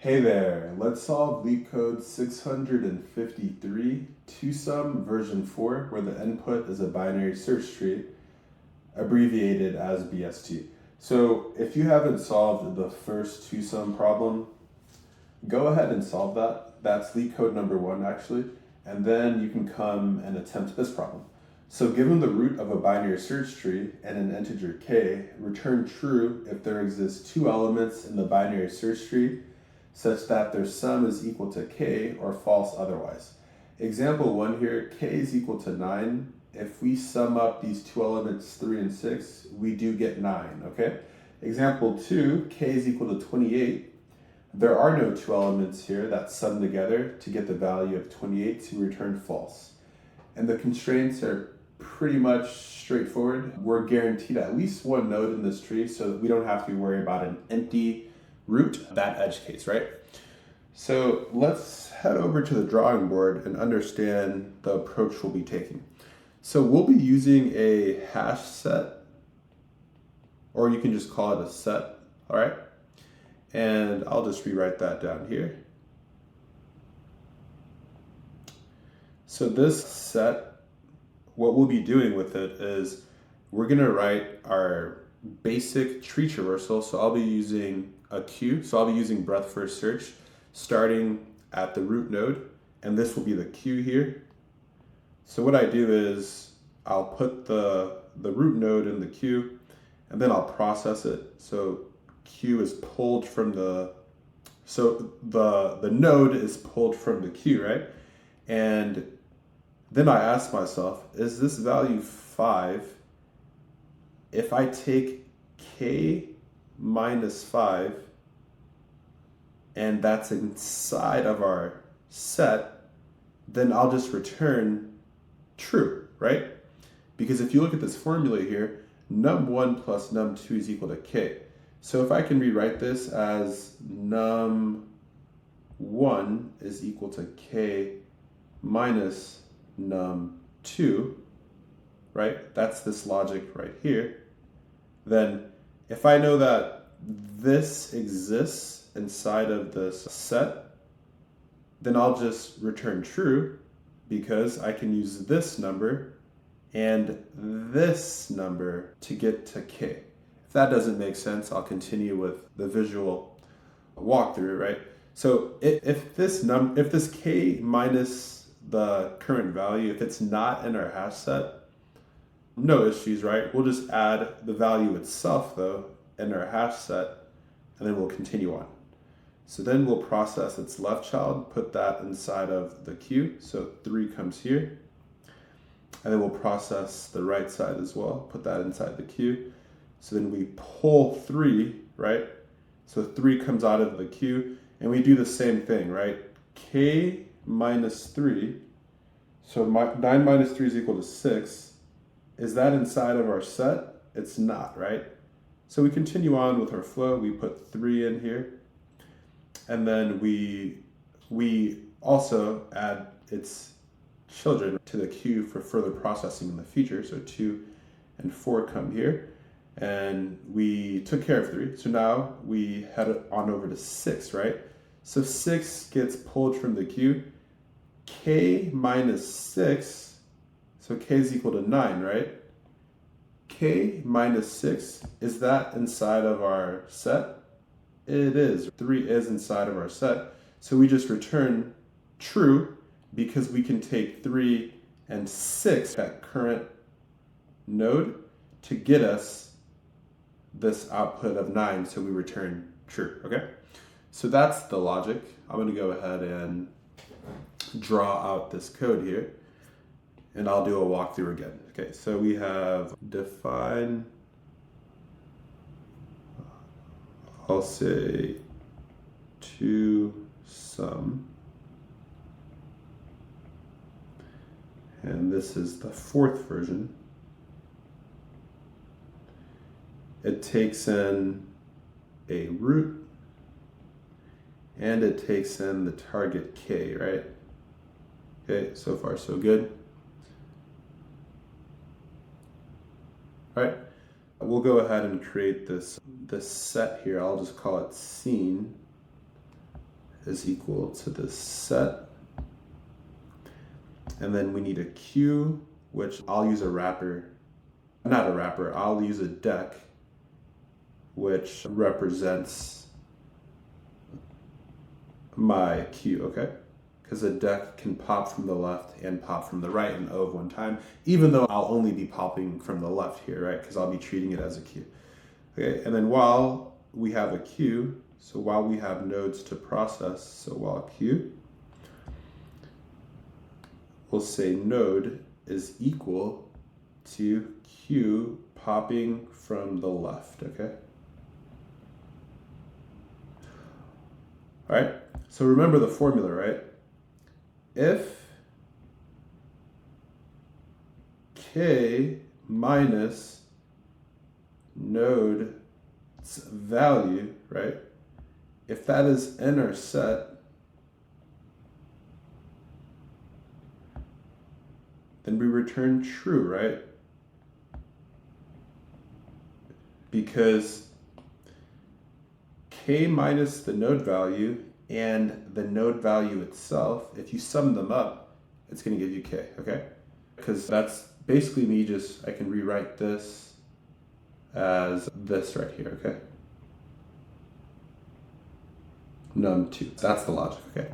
Hey there, let's solve LeetCode 653, two-sum version 4, where the input is a binary search tree, abbreviated as BST. So if you haven't solved the first two-sum problem, go ahead and solve that. That's LeetCode number 1 actually, and then you can come and attempt this problem. So given the root of a binary search tree and an integer k, return true if there exists two elements in the binary search tree such that their sum is equal to k, or false otherwise. Example 1 here, k is equal to 9. If we sum up these two elements 3 and 6, we do get 9, okay? Example 2, k is equal to 28. There are no two elements here that sum together to get the value of 28, so we return false. And the constraints are pretty much straightforward. We're guaranteed at least one node in this tree so that we don't have to worry about an empty root, that edge case, right? So let's head over to the drawing board and understand the approach we'll be taking. So we'll be using a hash set, or you can just call it a set, all right? And I'll just rewrite that down here. So this set, what we'll be doing with it is we're gonna write our basic tree traversal. So I'll be using a queue. So I'll be using breadth first search starting at the root node, and this will be the queue here. So what I do is I'll put the root node in the queue, and then I'll process it. So queue is pulled from the node is pulled from the queue, right? And then I ask myself, is this value 5? If I take k minus 5, and that's inside of our set, then I'll just return true, right? Because if you look at this formula here, num1 plus num2 is equal to k. So if I can rewrite this as num1 is equal to k minus num2, right? That's this logic right here. Then if I know that this exists inside of this set, then I'll just return true because I can use this number and this number to get to k. If that doesn't make sense, I'll continue with the visual walkthrough, right? So if this k minus the current value, if it's not in our hash set, no issues, right? We'll just add the value itself though in our hash set, and then we'll continue on. So then we'll process its left child, put that inside of the queue. So 3 comes here. And then we'll process the right side as well, put that inside the queue. So then we pull 3, right? So 3 comes out of the queue, and we do the same thing, right? K minus 3, so 9 minus 3 is equal to 6. Is that inside of our set? It's not, right? So we continue on with our flow. We put 3 in here, and then we also add its children to the queue for further processing in the future. So 2 and 4 come here, and we took care of 3. So now we head on over to 6, right? So 6 gets pulled from the queue. K minus 6, so k is equal to 9, right? K minus 6, is that inside of our set? It is. 3 is inside of our set. So we just return true because we can take 3 and 6 at current node to get us this output of 9, so we return true, okay? So that's the logic. I'm gonna go ahead and draw out this code here, and I'll do a walkthrough again. Okay, so we have define, I'll say to sum, and this is the 4th version. It takes in a root, and it takes in the target k, right? Okay, so far so good. All right, we'll go ahead and create this set here. I'll just call it scene. is equal to the set. And then we need a Q, which I'll use a wrapper. Not a wrapper, I'll use a deck, which represents my Q, okay? Because a deck can pop from the left and pop from the right in O of one time, even though I'll only be popping from the left here, right? Because I'll be treating it as a Q. Okay, and then while we have a Q, so while we have nodes to process, so while Q, we'll say node is equal to Q popping from the left, okay? All right, so remember the formula, right? If K minus node's value, right? If that is in our set, then we return true, right? Because K minus the node value and the node value itself, if you sum them up, it's going to give you K, okay? Because that's basically me I can rewrite this as this right here, okay? num2, that's the logic, okay?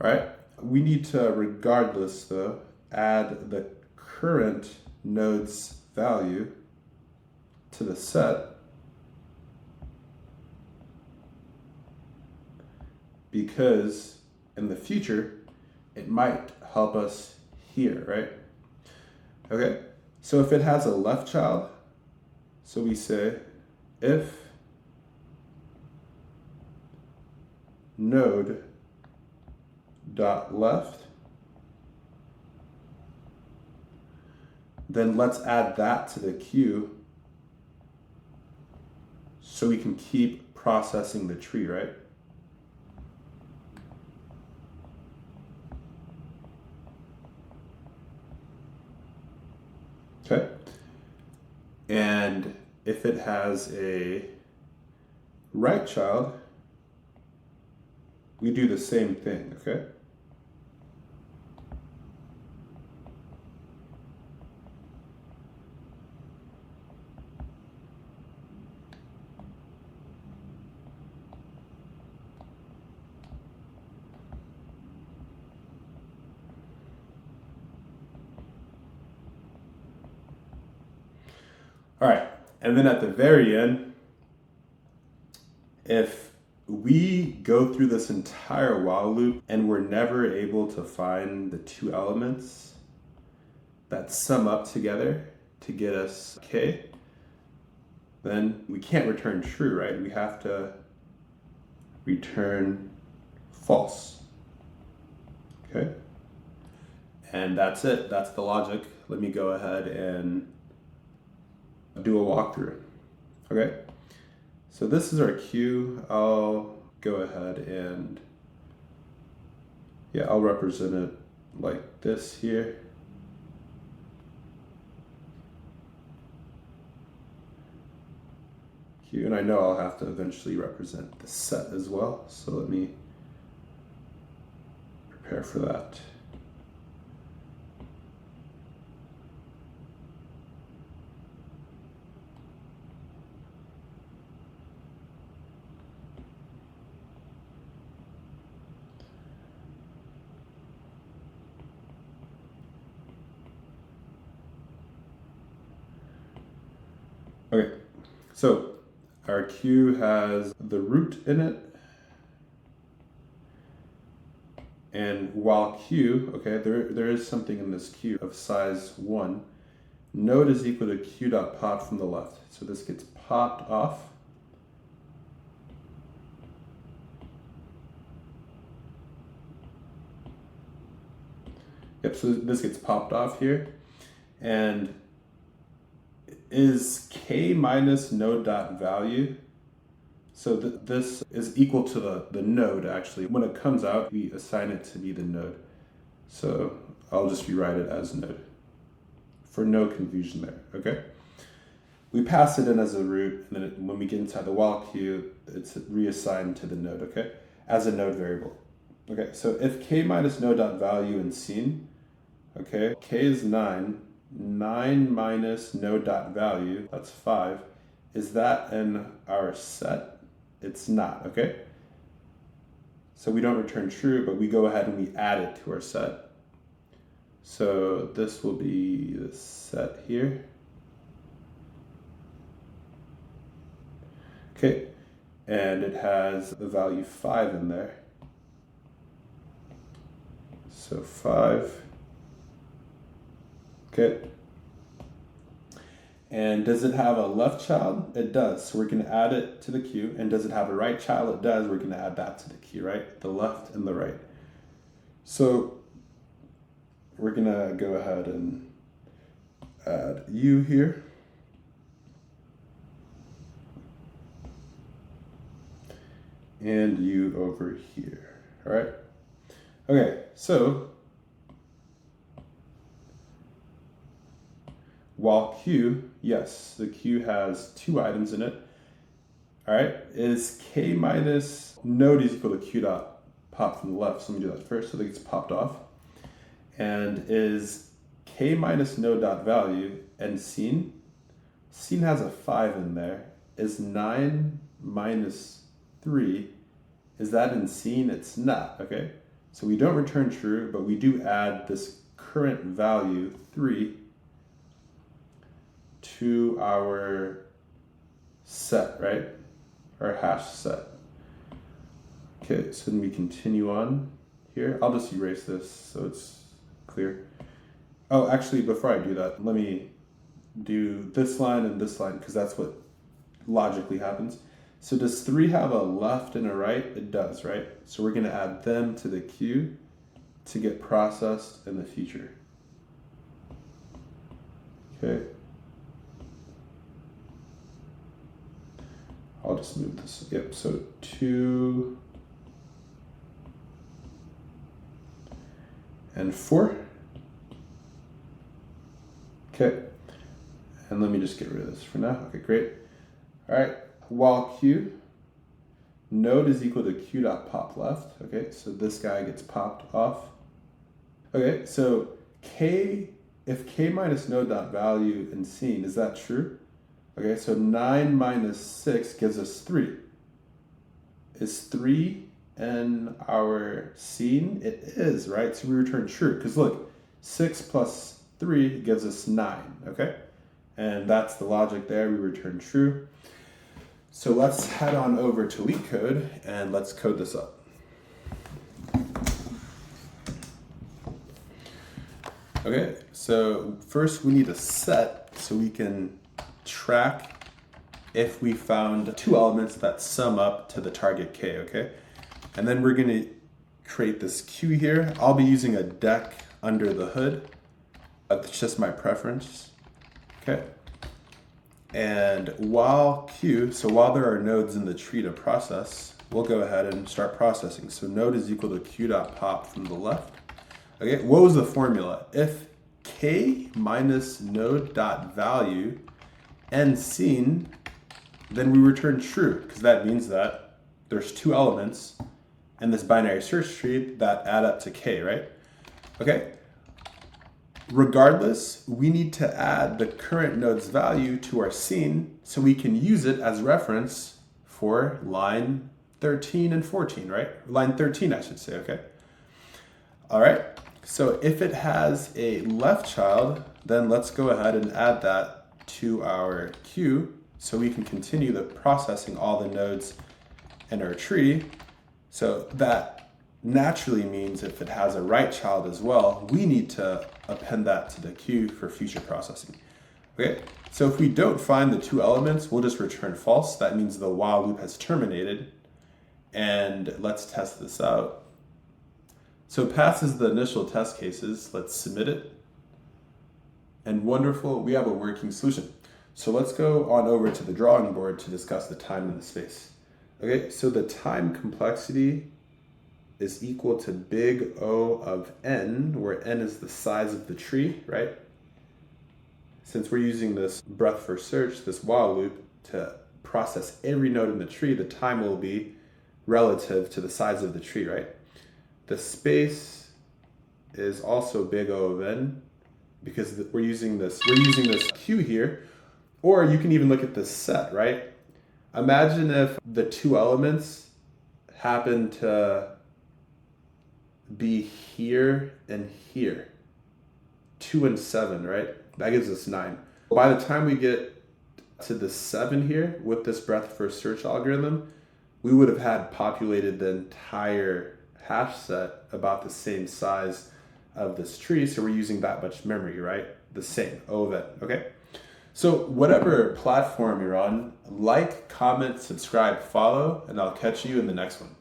All right, we need to, regardless though, add the current node's value to the set, because in the future, it might help us here, right? Okay, so if it has a left child, so we say if node dot left, then let's add that to the queue so we can keep processing the tree, right? Okay. And if it has a right child, we do the same thing, okay? All right, and then at the very end, if we go through this entire while loop and we're never able to find the two elements that sum up together to get us K, then we can't return true, right? We have to return false, okay? And that's it, that's the logic. Let me go ahead and do a walkthrough, okay? So this is our queue. I'll go ahead and, I'll represent it like this here. Queue, and I know I'll have to eventually represent the set as well. So let me prepare for that. Okay, so our queue has the root in it, and while queue, okay, there is something in this queue of size 1, node is equal to q.pop from the left. So this gets popped off. Yep, so this gets popped off here, and is K minus node dot value. So this is equal to the node actually. When it comes out, we assign it to be the node. So I'll just rewrite it as node for no confusion there, okay? We pass it in as a root, and then when we get inside the while queue, it's reassigned to the node, okay? as a node variable. Okay, so if k minus node.value in scene, okay, k is 9, 9 minus node.value, that's 5. Is that in our set? It's not, okay? So we don't return true, but we go ahead and we add it to our set. So this will be the set here. Okay, and it has the value 5 in there. So 5. Okay. And does it have a left child? It does. So we're going to add it to the queue. And does it have a right child? It does. We're going to add that to the queue, right? The left and the right. So we're going to go ahead and add U here. And U over here. All right. Okay, so while Q, yes, the Q has 2 items in it. All right, is K minus node is equal to Q dot pop from the left. So let me do that first so that it gets popped off. And is K minus node dot value and scene? Scene has a 5 in there. Is 9 minus 3, is that in scene? It's not, okay? So we don't return true, but we do add this current value 3 to our set, right? Our hash set. Okay, so then we continue on here. I'll just erase this so it's clear. Oh, actually, before I do that, let me do this line and this line because that's what logically happens. So does 3 have a left and a right? It does, right? So we're going to add them to the queue to get processed in the future. Okay. I'll just move this. Yep, so 2 and 4. Okay. And let me just get rid of this for now. Okay, great. All right. While Q, node is equal to Q dot pop left. Okay, so this guy gets popped off. Okay, so K, if K minus node dot value in scene, is that true? Okay, so 9 minus 6 gives us 3. Is 3 in our scene? It is, right? So we return true, because look, 6 plus 3 gives us 9, okay? And that's the logic there, we return true. So let's head on over to LeetCode and let's code this up. Okay, so first we need a set so we can track if we found 2 elements that sum up to the target K, okay? And then we're gonna create this queue here. I'll be using a deck under the hood. That's just my preference, okay? And while Q, so while there are nodes in the tree to process, we'll go ahead and start processing. So node is equal to Q dot pop from the left. Okay, what was the formula? If K minus node dot value and scene, then we return true, because that means that there's 2 elements in this binary search tree that add up to K, right? Okay. Regardless, we need to add the current node's value to our scene so we can use it as reference for line 13 and 14, right? Line 13, I should say, okay? All right, so if it has a left child, then let's go ahead and add that to our queue so we can continue the processing all the nodes in our tree. So that naturally means if it has a right child as well, we need to append that to the queue for future processing. Okay, so if we don't find the 2 elements, we'll just return false. That means the while loop has terminated. And let's test this out. So it passes the initial test cases. Let's submit it. And wonderful, we have a working solution. So let's go on over to the drawing board to discuss the time and the space. Okay, so the time complexity is equal to big O of n, where n is the size of the tree, right? Since we're using this breadth first search, this while loop, to process every node in the tree, the time will be relative to the size of the tree, right? The space is also big O of n because we're using this Q here, or you can even look at this set, right? Imagine if the two elements happen to be here and here, 2 and 7, right? That gives us 9. By the time we get to the 7 here with this breadth first search algorithm, we would have had populated the entire hash set about the same size of this tree. So we're using that much memory, right? The same, O of n, okay? So whatever platform you're on, like, comment, subscribe, follow, and I'll catch you in the next one.